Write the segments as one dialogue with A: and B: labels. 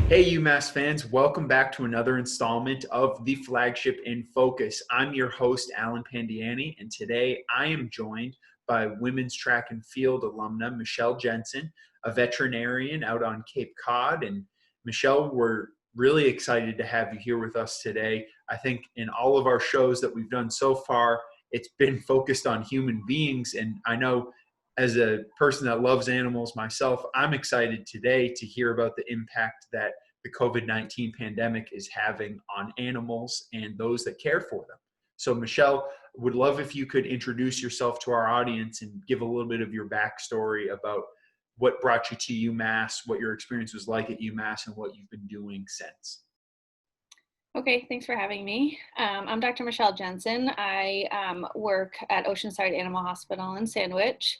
A: Hey, UMass fans, welcome back to another installment of the Flagship in Focus. I'm your host, Alan Pandiani, and today I am joined by women's track and field alumna Michelle Jensen, a veterinarian out on Cape Cod. And Michelle, we're really excited to have you here with us today. I think in all of our shows that we've done so far, it's been focused on human beings, and I know as a person that loves animals myself, I'm excited today to hear about the impact that the COVID-19 pandemic is having on animals and those that care for them. So Michelle, would love if you could introduce yourself to our audience and give a little bit of your backstory about what brought you to UMass, what your experience was like at UMass, and what you've been doing since.
B: Okay, thanks for having me. I'm Dr. Michelle Jensen. I work at Oceanside Animal Hospital in Sandwich.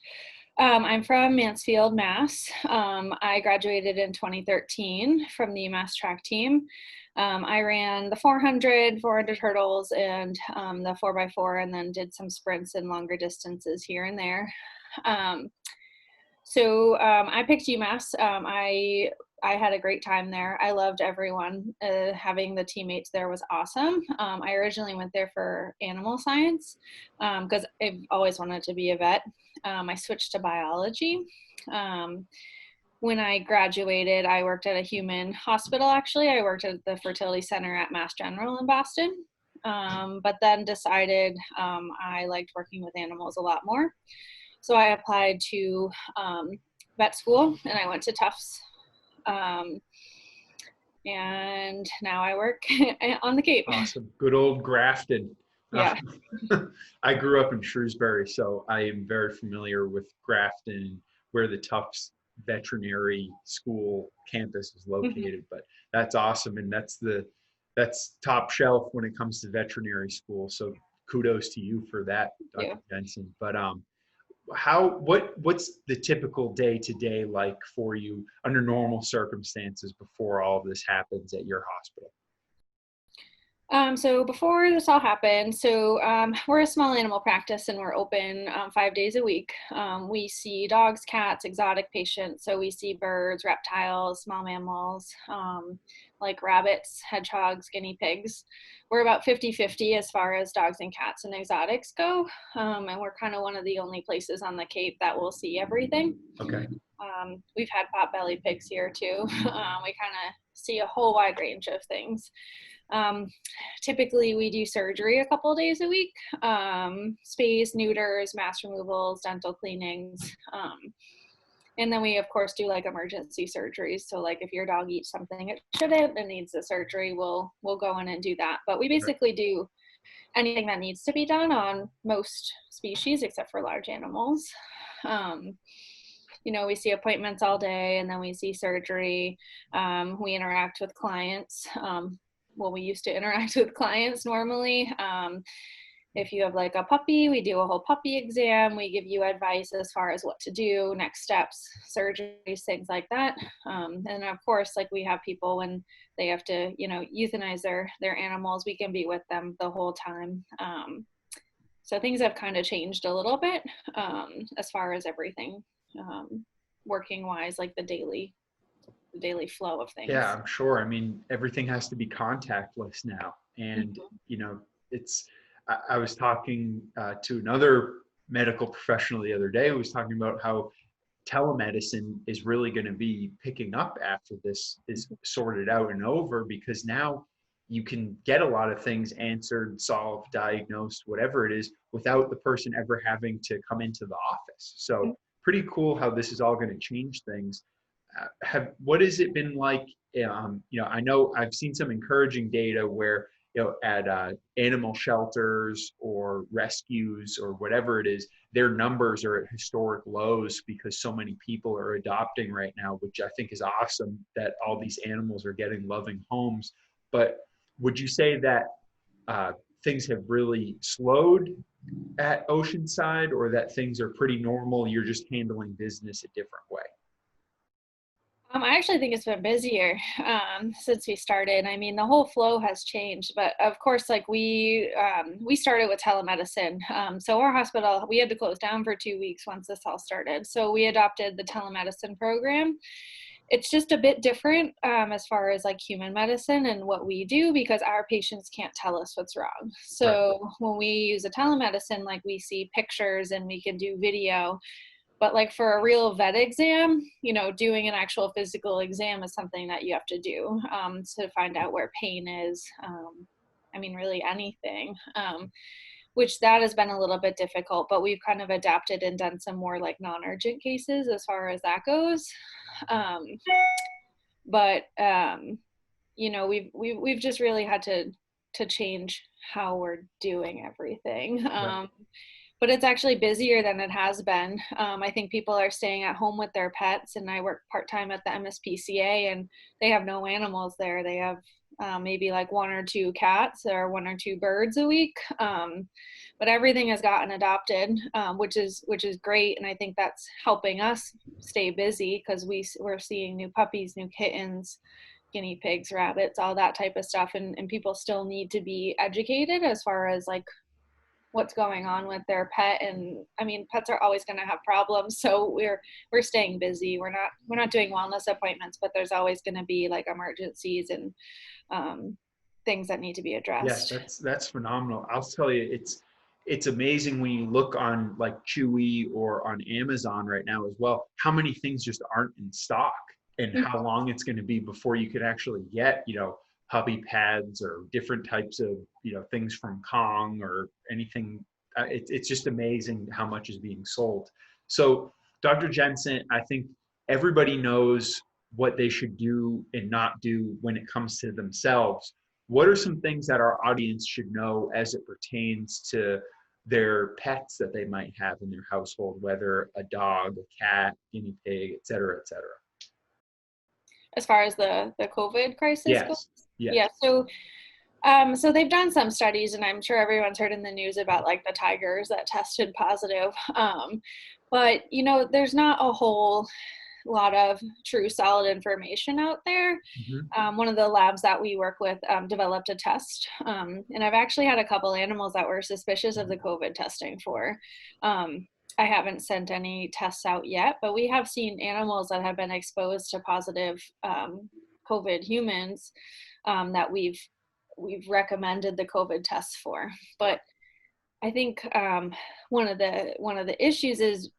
B: I'm from Mansfield, Mass. I graduated in 2013 from the UMass track team. I ran the 400 hurdles, and the 4x4, and then did some sprints and longer distances here and there. I picked UMass. I had a great time there. I loved everyone. Having the teammates there was awesome. I originally went there for animal science because I've always wanted to be a vet. I switched to biology. When I graduated, I worked at a human hospital, actually. I worked at the fertility center at Mass General in Boston, but then decided I liked working with animals a lot more. So I applied to vet school, and I went to Tufts. And now I work on the Cape.
A: Awesome. Good old Grafton.
B: Yeah.
A: I grew up in Shrewsbury, so I am very familiar with Grafton, where the Tufts Veterinary School campus is located. But that's awesome, and that's top shelf when it comes to veterinary school. So kudos to you for that, Dr. Jensen. But what's the typical day to day like for you under normal circumstances before all of this happens at your hospital?
B: So before this all happened, we're a small animal practice, and we're open 5 days a week. We see dogs, cats, exotic patients. So we see birds, reptiles, small mammals, like rabbits, hedgehogs, guinea pigs. We're about 50-50 as far as dogs and cats and exotics go. And we're kind of one of the only places on the Cape that will see everything.
A: Okay.
B: We've had pot-bellied pigs here too. We kind of see a whole wide range of things. Typically we do surgery a couple of days a week, spays, neuters, mass removals, dental cleanings. And then we of course do like emergency surgeries. So like if your dog eats something it shouldn't and needs the surgery, we'll go in and do that. But we basically do anything that needs to be done on most species except for large animals. We see appointments all day, and then we see surgery. We interact with clients. We used to interact with clients normally. If you have like a puppy, we do a whole puppy exam. We give you advice as far as what to do, next steps, surgeries, things like that. And of course, like we have people when they have to, euthanize their animals, we can be with them the whole time. So things have kind of changed a little bit as far as everything working wise, like the daily flow of things.
A: Yeah, I'm sure. I mean, everything has to be contactless now. And, I was talking to another medical professional the other day who was talking about how telemedicine is really going to be picking up after this is sorted out and over, because now you can get a lot of things answered, solved, diagnosed, whatever it is, without the person ever having to come into the office. So pretty cool how this is all going to change things. What has it been like? I know I've seen some encouraging data where, at animal shelters or rescues or whatever it is, their numbers are at historic lows because so many people are adopting right now, which I think is awesome that all these animals are getting loving homes. But would you say that things have really slowed at Oceanside, or that things are pretty normal, you're just handling business a different way?
B: I actually think it's been busier since we started. I mean, the whole flow has changed, but of course, like we started with telemedicine. So our hospital, we had to close down for 2 weeks once this all started. So we adopted the telemedicine program. It's just a bit different as far as like human medicine and what we do, because our patients can't tell us what's wrong.
A: Right.
B: So when we use a telemedicine, like we see pictures and we can do video, but like for a real vet exam, doing an actual physical exam is something that you have to do to find out where pain is. I mean, really anything, which that has been a little bit difficult, but we've kind of adapted and done some more like non-urgent cases as far as that goes. Um, but we've just really had to change how we're doing everything.
A: Right.
B: But it's actually busier than it has been. I think people are staying at home with their pets, and I work part-time at the MSPCA, and they have no animals there. They have maybe like one or two cats or one or two birds a week. But everything has gotten adopted, which is great, and I think that's helping us stay busy because we're seeing new puppies, new kittens, guinea pigs, rabbits, all that type of stuff, and people still need to be educated as far as like what's going on with their pet. And I mean, pets are always going to have problems, so we're staying busy. We're not doing wellness appointments, but there's always going to be like emergencies and things that need to be
A: Yeah,
B: addressed.
A: that's phenomenal. I'll tell you, it's amazing when you look on like Chewy or on Amazon right now as well, how many things just aren't in stock and how long it's going to be before you could actually get, puppy pads or different types of, things from Kong or anything. It's just amazing how much is being sold. So, Dr. Jensen, I think everybody knows what they should do and not do when it comes to themselves. What are some things that our audience should know as it pertains to their pets that they might have in their household, whether a dog, a cat, guinea pig, et cetera, et cetera?
B: As far as the COVID crisis goes,
A: Yes, yes.
B: yeah. So they've done some studies, and I'm sure everyone's heard in the news about like the tigers that tested positive. But there's not a whole lot of true solid information out there.
A: Mhm.
B: One of the labs that we work with developed a test, and I've actually had a couple animals that were suspicious of the COVID testing for. I haven't sent any tests out yet, but we have seen animals that have been exposed to positive COVID humans that we've recommended the COVID tests for. But I think one of the issues is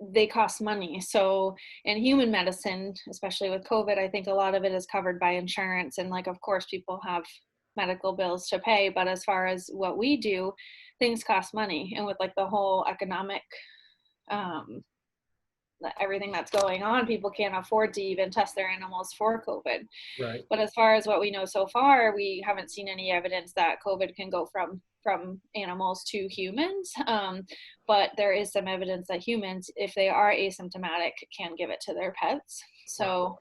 B: they cost money. So in human medicine, especially with COVID, I think a lot of it is covered by insurance. And like, of course, people have medical bills to pay. But as far as what we do, things cost money. And with like the whole economic, um, everything that's going on, people can't afford to even test their animals for COVID.
A: Right.
B: But as far as what we know so far, we haven't seen any evidence that COVID can go from animals to humans. But there is some evidence that humans, if they are asymptomatic, can give it to their pets.
A: Wow.
B: So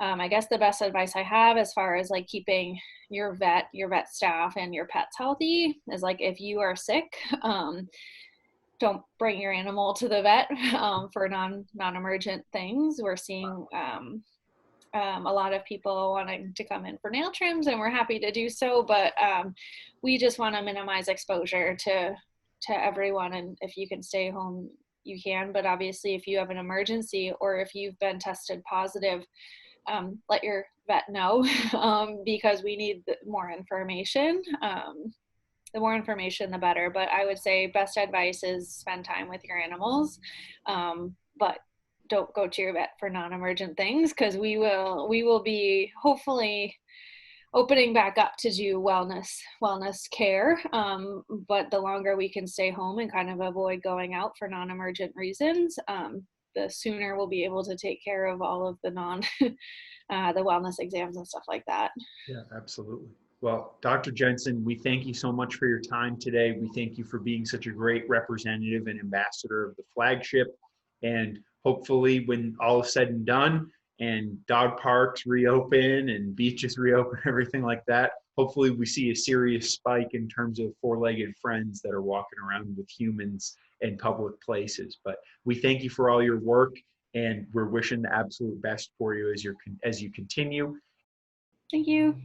B: I guess the best advice I have as far as like keeping your vet staff and your pets healthy is like if you are sick, don't bring your animal to the vet for non-emergent things. We're seeing a lot of people wanting to come in for nail trims, and we're happy to do so, but we just want to minimize exposure to everyone, and if you can stay home you can, but obviously if you have an emergency or if you've been tested positive, let your vet know because we need more information. The more information the better, but I would say best advice is spend time with your animals, but don't go to your vet for non-emergent things, because we will be hopefully opening back up to do wellness care, but the longer we can stay home and kind of avoid going out for non-emergent reasons, the sooner we'll be able to take care of all of the the wellness exams and stuff like that.
A: Yeah, absolutely. Well, Dr. Jensen, we thank you so much for your time today. We thank you for being such a great representative and ambassador of the Flagship. And hopefully, when all is said and done and dog parks reopen and beaches reopen, everything like that, hopefully we see a serious spike in terms of four-legged friends that are walking around with humans in public places. But we thank you for all your work, and we're wishing the absolute best for you as you continue.
B: Thank you.